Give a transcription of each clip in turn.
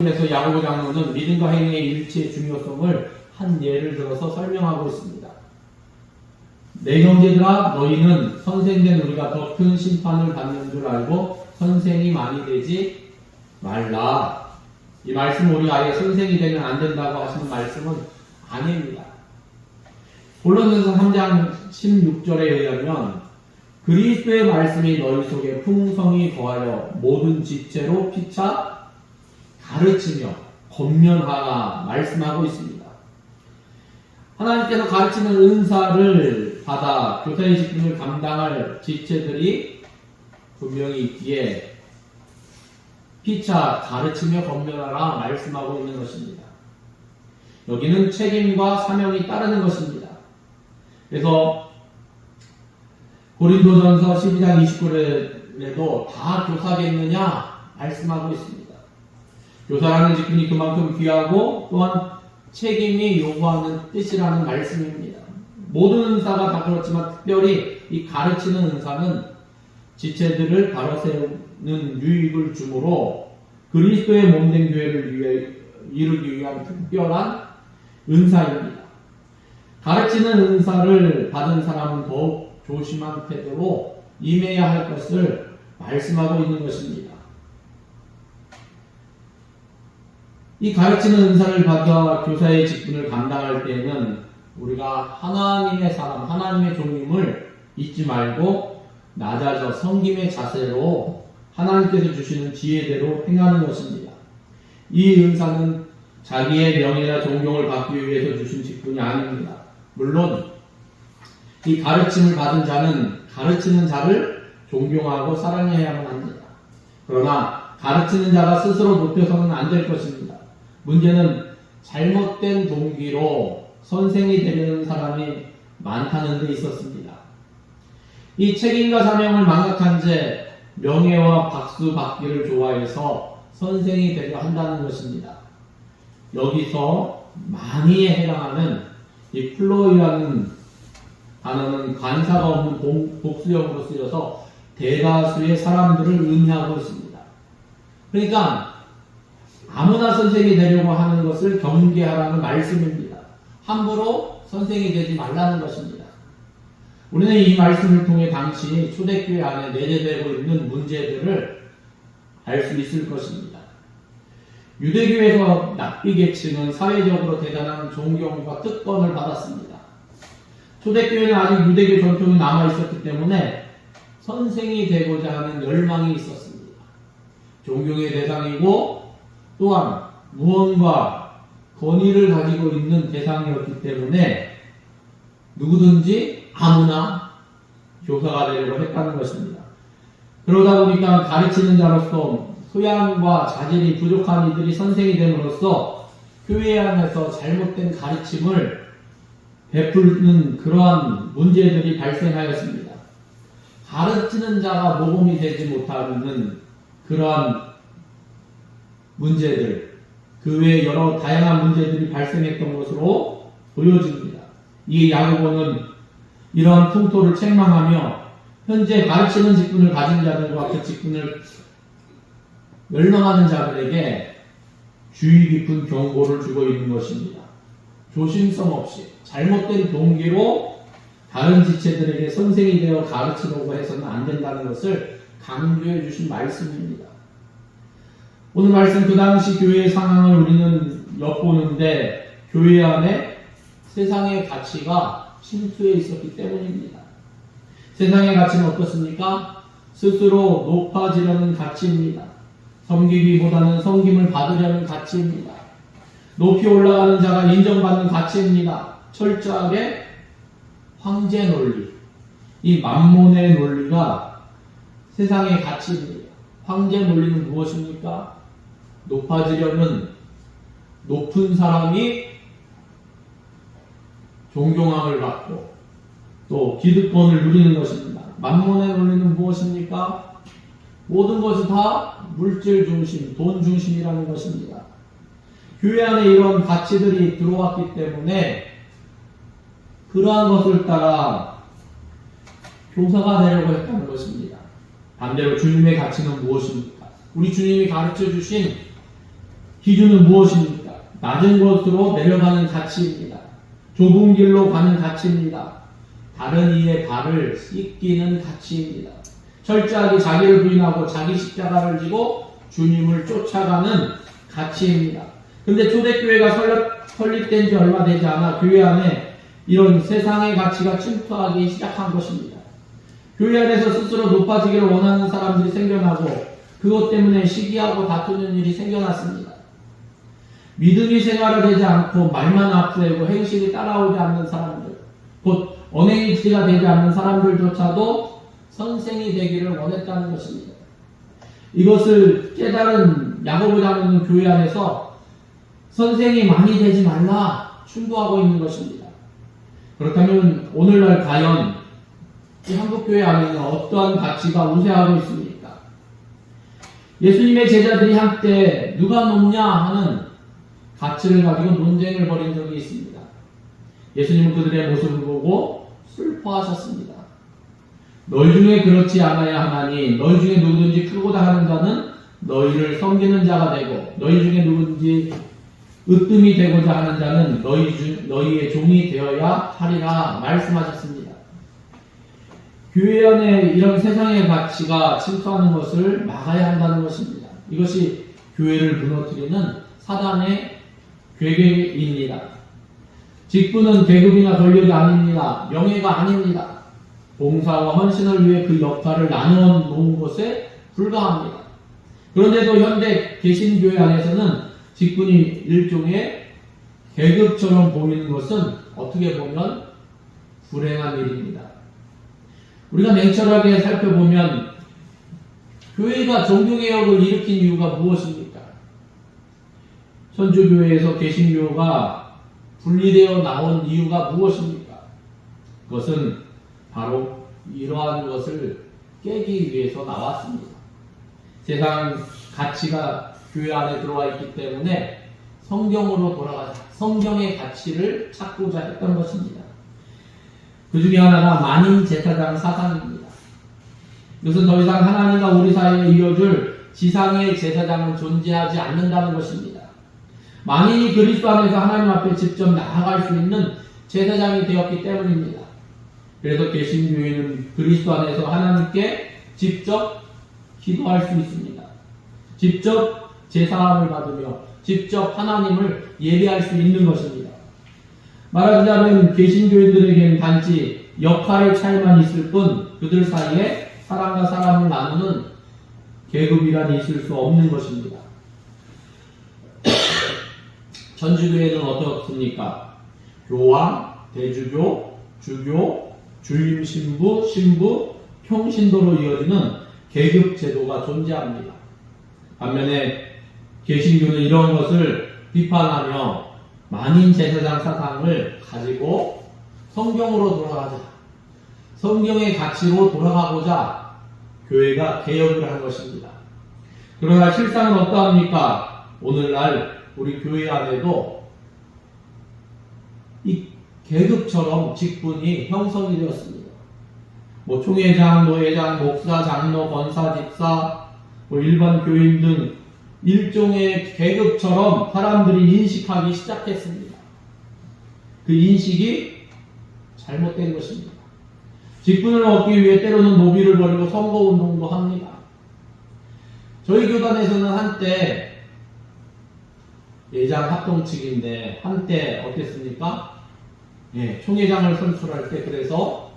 그래서 야고보 장로는 믿음과 행위의 일치의 중요성을 한 예를 들어서 설명하고 있습니다. 내 형제들아, 너희는 선생된 우리가 더 큰 심판을 받는 줄 알고 선생이 많이 되지 말라. 이 말씀 우리가 아예 선생이 되면 안 된다고 하시는 말씀은 아닙니다. 골로새서 3장 16절에 의하면 그리스도의 말씀이 너희 속에 풍성히 거하여 모든 지체로 피차 가르치며 권면하라 말씀하고 있습니다. 하나님께서 가르치는 은사를 받아 교사의 직분을 감당할 지체들이 분명히 있기에 피차 가르치며 권면하라 말씀하고 있는 것입니다. 여기는 책임과 사명이 따르는 것입니다. 그래서 고린도전서 12장 29절에도 다 교사겠느냐 말씀하고 있습니다. 교사라는 직분이 그만큼 귀하고 또한 책임이 요구하는 뜻이라는 말씀입니다. 모든 은사가 다 그렇지만 특별히 이 가르치는 은사는 지체들을 바로 세우는 유익을 주므로 그리스도의 몸된 교회를 이루기 위한 특별한 은사입니다. 가르치는 은사를 받은 사람은 더욱 조심한 태도로 임해야 할 것을 말씀하고 있는 것입니다. 이 가르치는 은사를 받아 교사의 직분을 감당할 때에는 우리가 하나님의 사람, 하나님의 종임을 잊지 말고 낮아져 섬김의 자세로 하나님께서 주시는 지혜대로 행하는 것입니다. 이 은사는 자기의 명예나 존경을 받기 위해서 주신 직분이 아닙니다. 물론 이 가르침을 받은 자는 가르치는 자를 존경하고 사랑해야만 합니다. 그러나 가르치는 자가 스스로 높여서는 안 될 것입니다. 문제는 잘못된 동기로 선생이 되려는 사람이 많다는 데 있었습니다. 이 책임과 사명을 망각한 채 명예와 박수 받기를 좋아해서 선생이 되려 한다는 것입니다. 여기서 많이에 해당하는 이 플로이라는 단어는 관사가 없는 복수형으로 쓰여서 대다수의 사람들을 의미하고 있습니다. 그러니까 아무나 선생이 되려고 하는 것을 경계하라는 말씀입니다. 함부로 선생이 되지 말라는 것입니다. 우리는 이 말씀을 통해 당시 초대교회 안에 내재되고 있는 문제들을 알 수 있을 것입니다. 유대교회에서 납비계층은 사회적으로 대단한 존경과 특권을 받았습니다. 초대교회는 아직 유대교 전통이 남아있었기 때문에 선생이 되고자 하는 열망이 있었습니다. 존경의 대상이고 또한 무언가 권위를 가지고 있는 대상이었기 때문에 누구든지 아무나 교사가 되려고 했다는 것입니다. 그러다 보니까 가르치는 자로서 소양과 자질이 부족한 이들이 선생이 됨으로써 교회 안에서 잘못된 가르침을 베푸는 그러한 문제들이 발생하였습니다. 가르치는 자가 모범이 되지 못하는 그러한 문제들, 그 외에 여러 다양한 문제들이 발생했던 것으로 보여집니다. 이 야고보는 이러한 풍토를 책망하며 현재 가르치는 직분을 가진 자들과 그 직분을 멸망하는 자들에게 주의 깊은 경고를 주고 있는 것입니다. 조심성 없이 잘못된 동기로 다른 지체들에게 선생이 되어 가르치려고 해서는 안 된다는 것을 강조해 주신 말씀입니다. 오늘 말씀 그 당시 교회의 상황을 우리는 엿보는데 교회 안에 세상의 가치가 침투해 있었기 때문입니다. 세상의 가치는 어떻습니까? 스스로 높아지려는 가치입니다. 섬기기보다는 섬김을 받으려는 가치입니다. 높이 올라가는 자가 인정받는 가치입니다. 철저하게 황제 논리, 이 만몬의 논리가 세상의 가치입니다. 황제 논리는 무엇입니까? 높아지려면 높은 사람이 존경함을 받고 또 기득권을 누리는 것입니다. 만몬의 논리는 무엇입니까? 모든 것이 다 물질 중심, 돈 중심이라는 것입니다. 교회 안에 이런 가치들이 들어왔기 때문에 그러한 것을 따라 교사가 되려고 했다는 것입니다. 반대로 주님의 가치는 무엇입니까? 우리 주님이 가르쳐 주신 기준은 무엇입니까? 낮은 곳으로 내려가는 가치입니다. 좁은 길로 가는 가치입니다. 다른 이의 발을 씻기는 가치입니다. 철저하게 자기를 부인하고 자기 십자가를 지고 주님을 쫓아가는 가치입니다. 근데 초대교회가 설립된 지 얼마 되지 않아 교회 안에 이런 세상의 가치가 침투하기 시작한 것입니다. 교회 안에서 스스로 높아지기를 원하는 사람들이 생겨나고 그것 때문에 시기하고 다투는 일이 생겨났습니다. 믿음이 생활화되지 않고 말만 앞세우고 행실이 따라오지 않는 사람들, 곧 언행일치가 되지 않는 사람들조차도 선생이 되기를 원했다는 것입니다. 이것을 깨달은 야고보 장로는 교회 안에서 선생이 많이 되지 말라 충고하고 있는 것입니다. 그렇다면 오늘날 과연 이 한국교회 안에는 어떠한 가치가 우세하고 있습니까? 예수님의 제자들이 한때 누가 높냐 하는 가치를 가지고 논쟁을 벌인 적이 있습니다. 예수님은 그들의 모습을 보고 슬퍼하셨습니다. 너희 중에 그렇지 않아야 하나니 너희 중에 누구든지 크고자 하는 자는 너희를 섬기는 자가 되고 너희 중에 누구든지 으뜸이 되고자 하는 자는 너희의 종이 되어야 하리라 말씀하셨습니다. 교회 안에 이런 세상의 가치가 침투하는 것을 막아야 한다는 것입니다. 이것이 교회를 무너뜨리는 사단의 계획입니다. 직분은 계급이나 권력이 아닙니다. 명예가 아닙니다. 봉사와 헌신을 위해 그 역할을 나누어 놓은 것에 불과합니다. 그런데도 현대 개신교회 안에서는 직분이 일종의 계급처럼 보이는 것은 어떻게 보면 불행한 일입니다. 우리가 냉철하게 살펴보면 교회가 종교개혁을 일으킨 이유가 무엇입니까? 천주교회에서 개신교가 분리되어 나온 이유가 무엇입니까? 그것은 바로 이러한 것을 깨기 위해서 나왔습니다. 세상 가치가 교회 안에 들어와 있기 때문에 성경으로 돌아가자. 성경의 가치를 찾고자 했던 것입니다. 그 중에 하나가 만인 제사장 사상입니다. 이것은 더 이상 하나님과 우리 사이에 이어줄 지상의 제사장은 존재하지 않는다는 것입니다. 만인이 그리스도 안에서 하나님 앞에 직접 나아갈 수 있는 제사장이 되었기 때문입니다. 그래서 개신교회는 그리스도 안에서 하나님께 직접 기도할 수 있습니다. 직접 제사함을 받으며 직접 하나님을 예배할 수 있는 것입니다. 말하자면 개신교인들에게는 단지 역할의 차이만 있을 뿐 그들 사이에 사람과 사람을 나누는 계급이란 있을 수 없는 것입니다. 천주교회는 어떻습니까? 교황, 대주교, 주교, 주임 신부, 신부, 평신도로 이어지는 계급 제도가 존재합니다. 반면에 개신교는 이런 것을 비판하며 만인 제사장 사상을 가지고 성경으로 돌아가자. 성경의 가치로 돌아가고자 교회가 개혁을 한 것입니다. 그러나 실상은 어떠합니까? 오늘날 우리 교회 안에도 이 계급처럼 직분이 형성이 되었습니다. 총회장, 노회장, 목사, 장로, 권사, 집사, 일반 교인 등 일종의 계급처럼 사람들이 인식하기 시작했습니다. 그 인식이 잘못된 것입니다. 직분을 얻기 위해 때로는 노비를 벌이고 선거운동도 합니다. 저희 교단에서는 한때 예장 합동 측인데 한때 어땠습니까? 총회장을 선출할 때 그래서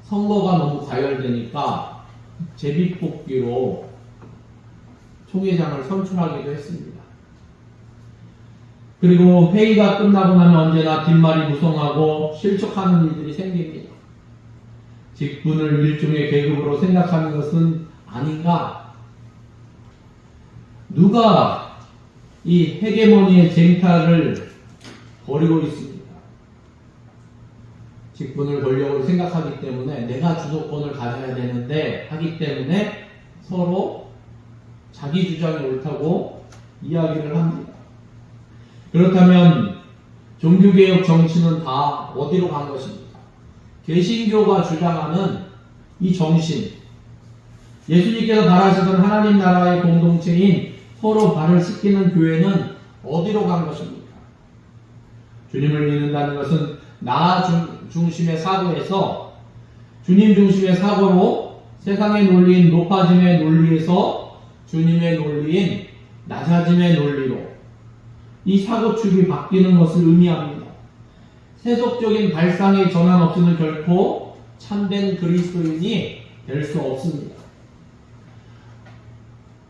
선거가 너무 과열되니까 제비뽑기로 총회장을 선출하기도 했습니다. 그리고 회의가 끝나고 나면 언제나 뒷말이 무성하고 실족하는 일들이 생깁니다. 직분을 일종의 계급으로 생각하는 것은 아닌가? 누가 이 헤게모니의 쟁탈을 벌이고 있습니다. 직분을 권력으로 생각하기 때문에 내가 주도권을 가져야 되는데 하기 때문에 서로 자기 주장이 옳다고 이야기를 합니다. 그렇다면 종교개혁 정신은 다 어디로 간 것입니까? 개신교가 주장하는 이 정신, 예수님께서 바라시던 하나님 나라의 공동체인 서로 발을 씻기는 교회는 어디로 간 것입니까? 주님을 믿는다는 것은 나 중심의 사고에서 주님 중심의 사고로 세상의 논리인 높아짐의 논리에서 주님의 논리인 낮아짐의 논리로 이 사고축이 바뀌는 것을 의미합니다. 세속적인 발상의 전환 없이는 결코 참된 그리스도인이 될 수 없습니다.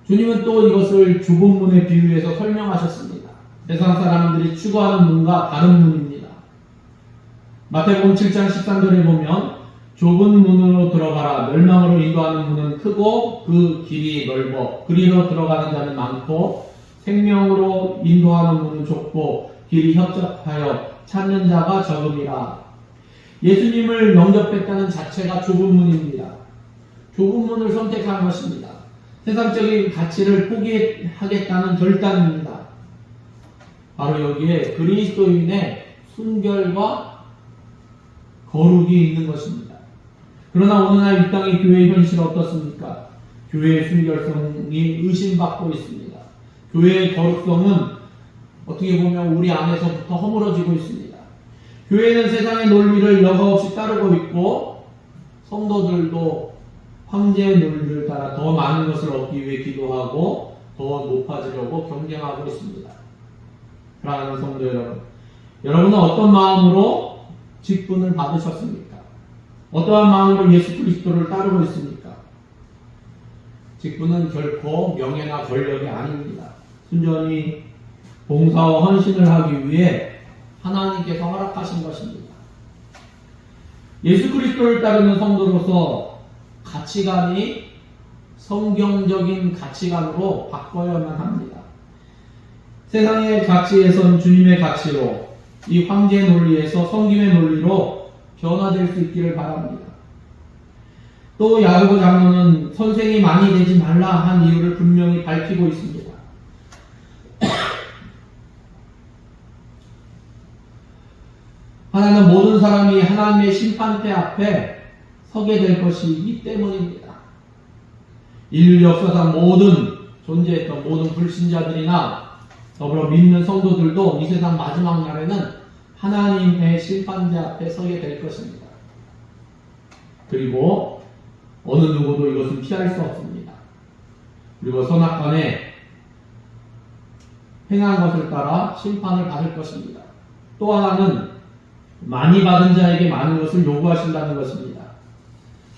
주님은 또 이것을 좁은 문에 비유해서 설명하셨습니다. 세상 사람들이 추구하는 문과 다른 문입니다. 마태복음 7장 13절에 보면 좁은 문으로 들어가라. 멸망으로 인도하는 문은 크고 그 길이 넓어 그리로 들어가는 자는 많고 생명으로 인도하는 문은 좁고 길이 협착하여 찾는 자가 적음이라. 예수님을 영접했다는 자체가 좁은 문입니다. 좁은 문을 선택한 것입니다. 세상적인 가치를 포기하겠다는 결단입니다. 바로 여기에 그리스도인의 순결과 거룩이 있는 것입니다. 그러나 오늘날 이 땅의 교회의 현실은 어떻습니까? 교회의 순결성이 의심받고 있습니다. 교회의 거룩성은 어떻게 보면 우리 안에서부터 허물어지고 있습니다. 교회는 세상의 논리를 여과 없이 따르고 있고 성도들도 황제의 논리를 따라 더 많은 것을 얻기 위해 기도하고 더 높아지려고 경쟁하고 있습니다. 사랑하는 성도 여러분, 여러분은 어떤 마음으로 직분을 받으셨습니까? 어떠한 마음으로 예수 그리스도를 따르고 있습니까? 직분은 결코 명예나 권력이 아닙니다. 순전히 봉사와 헌신을 하기 위해 하나님께서 허락하신 것입니다. 예수 그리스도를 따르는 성도로서 가치관이 성경적인 가치관으로 바꿔야만 합니다. 세상의 가치에선 주님의 가치로, 이 황제의 논리에서 성김의 논리로 변화될 수 있기를 바랍니다. 또 야고보 장로는 선생이 많이 되지 말라 한 이유를 분명히 밝히고 있습니다. 하나는 모든 사람이 하나님의 심판대 앞에 서게 될 것이기 때문입니다. 인류 역사상 모든 존재했던 모든 불신자들이나 더불어 믿는 성도들도 이 세상 마지막 날에는 하나님의 심판대 앞에 서게 될 것입니다. 그리고 어느 누구도 이것은 피할 수 없습니다. 그리고 선악간에 행한 것을 따라 심판을 받을 것입니다. 또 하나는 많이 받은 자에게 많은 것을 요구하신다는 것입니다.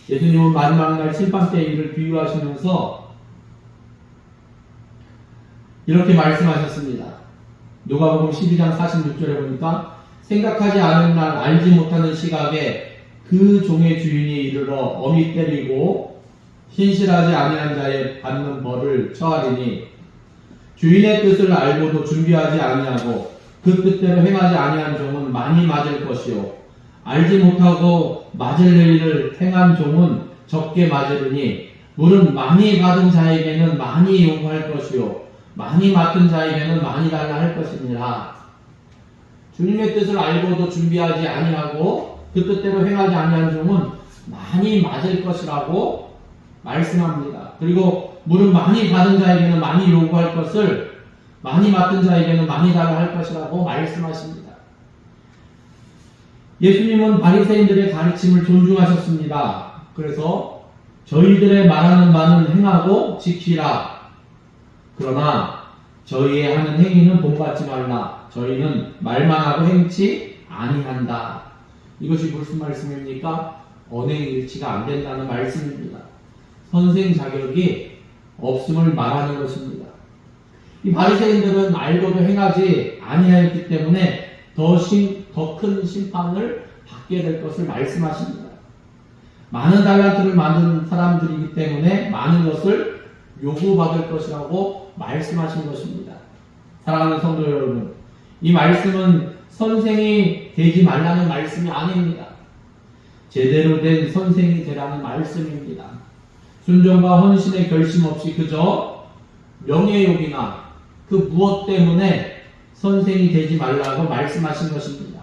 예수님은 마지막 날 심판 때의 일을 비유하시면서 이렇게 말씀하셨습니다. 누가복음 12장 46절에 보니까 생각하지 않은 날 알지 못하는 시각에 그 종의 주인이 이르러 엄히 때리고 신실하지 아니한 자에 받는 벌을 처하리니 주인의 뜻을 알고도 준비하지 아니하고 그 뜻대로 행하지 아니한 종은 많이 맞을 것이요 알지 못하고 맞을 일을 행한 종은 적게 맞으리니 물은 많이 받은 자에게는 많이 요구할 것이요 많이 맡은 자에게는 많이 달라 할 것이니라. 주님의 뜻을 알고도 준비하지 아니하고 그 뜻대로 행하지 아니한 종은 많이 맞을 것이라고 말씀합니다. 그리고 물은 많이 받은 자에게는 많이 요구할 것을 많이 맡은 자에게는 많이 달라 할 것이라고 말씀하십니다. 예수님은 바리새인들의 가르침을 존중하셨습니다. 그래서 저희들의 말하는 바는 행하고 지키라. 그러나 저희의 하는 행위는 본받지 말라. 저희는 말만 하고 행치 아니한다. 이것이 무슨 말씀입니까? 언행일치가 안 된다는 말씀입니다. 선생 자격이 없음을 말하는 것입니다. 이 바리새인들은 알고도 행하지 아니하였기 때문에 더 큰 심판을 받게 될 것을 말씀하십니다. 많은 달란트를 만든 사람들이기 때문에 많은 것을 요구받을 것이라고 말씀하신 것입니다. 사랑하는 성도 여러분, 이 말씀은 선생이 되지 말라는 말씀이 아닙니다. 제대로 된 선생이 되라는 말씀입니다. 순종과 헌신의 결심 없이 그저 명예욕이나 그 무엇 때문에 선생이 되지 말라고 말씀하신 것입니다.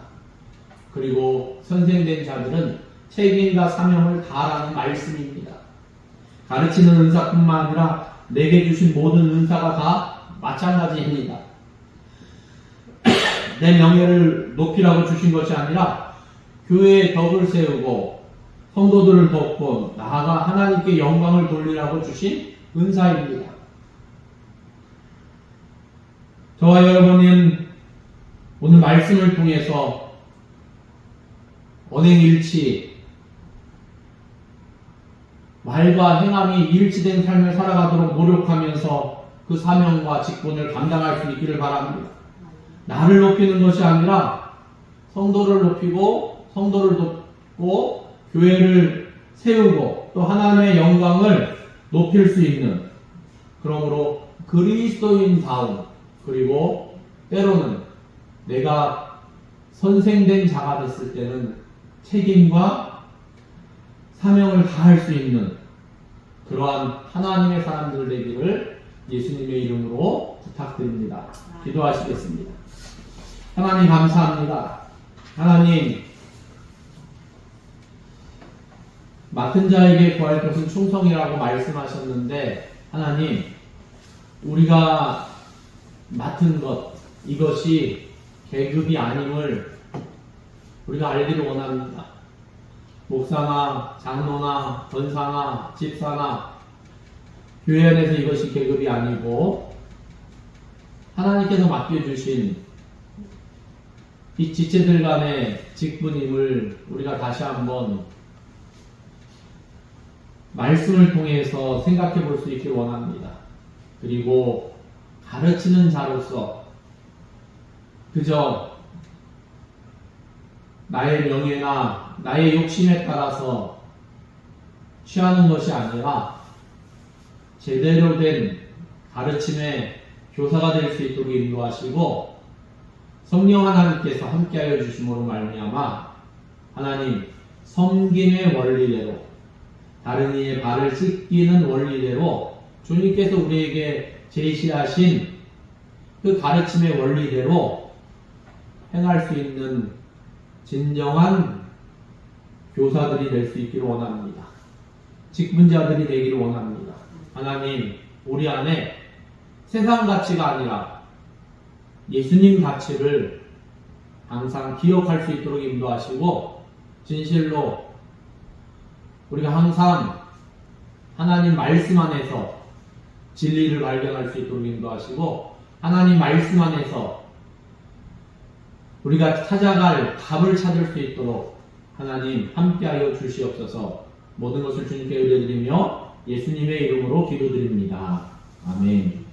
그리고 선생된 자들은 책임과 사명을 다하라는 말씀입니다. 가르치는 은사뿐만 아니라 내게 주신 모든 은사가 다 마찬가지입니다. 내 명예를 높이라고 주신 것이 아니라 교회의 덕을 세우고 성도들을 돕고 나아가 하나님께 영광을 돌리라고 주신 은사입니다. 저와 여러분은 오늘 말씀을 통해서 언행일치, 말과 행함이 일치된 삶을 살아가도록 노력하면서 그 사명과 직분을 감당할 수 있기를 바랍니다. 나를 높이는 것이 아니라 성도를 높이고 성도를 돕고 교회를 세우고 또 하나님의 영광을 높일 수 있는, 그러므로 그리스도인다움, 그리고 때로는 내가 선생된 자가 됐을 때는 책임과 사명을 다할 수 있는 그러한 하나님의 사람들 되기를 예수님의 이름으로 부탁드립니다. 기도하시겠습니다. 하나님 감사합니다. 하나님, 맡은 자에게 구할 것은 충성이라고 말씀하셨는데, 하나님, 우리가 맡은 것, 이것이 계급이 아님을 우리가 알기를 원합니다. 목사나 장로나 권사나 집사나 교회 안에서 이것이 계급이 아니고 하나님께서 맡겨주신 이 지체들 간의 직분임을 우리가 다시 한번 말씀을 통해서 생각해 볼 수 있길 원합니다. 그리고 가르치는 자로서 그저 나의 명예나 나의 욕심에 따라서 취하는 것이 아니라 제대로 된 가르침의 교사가 될 수 있도록 인도하시고 성령 하나님께서 함께하여 주심으로 말미암아 하나님 섬김의 원리대로 다른 이의 발을 씻기는 원리대로 주님께서 우리에게 제시하신 그 가르침의 원리대로 행할 수 있는 진정한 교사들이 될 수 있기를 원합니다. 직분자들이 되기를 원합니다. 하나님, 우리 안에 세상 가치가 아니라 예수님 가치를 항상 기억할 수 있도록 인도하시고 진실로 우리가 항상 하나님 말씀 안에서 진리를 발견할 수 있도록 인도하시고 하나님 말씀 안에서 우리가 찾아갈 답을 찾을 수 있도록 하나님 함께하여 주시옵소서. 모든 것을 주님께 의뢰드리며 예수님의 이름으로 기도드립니다. 아멘.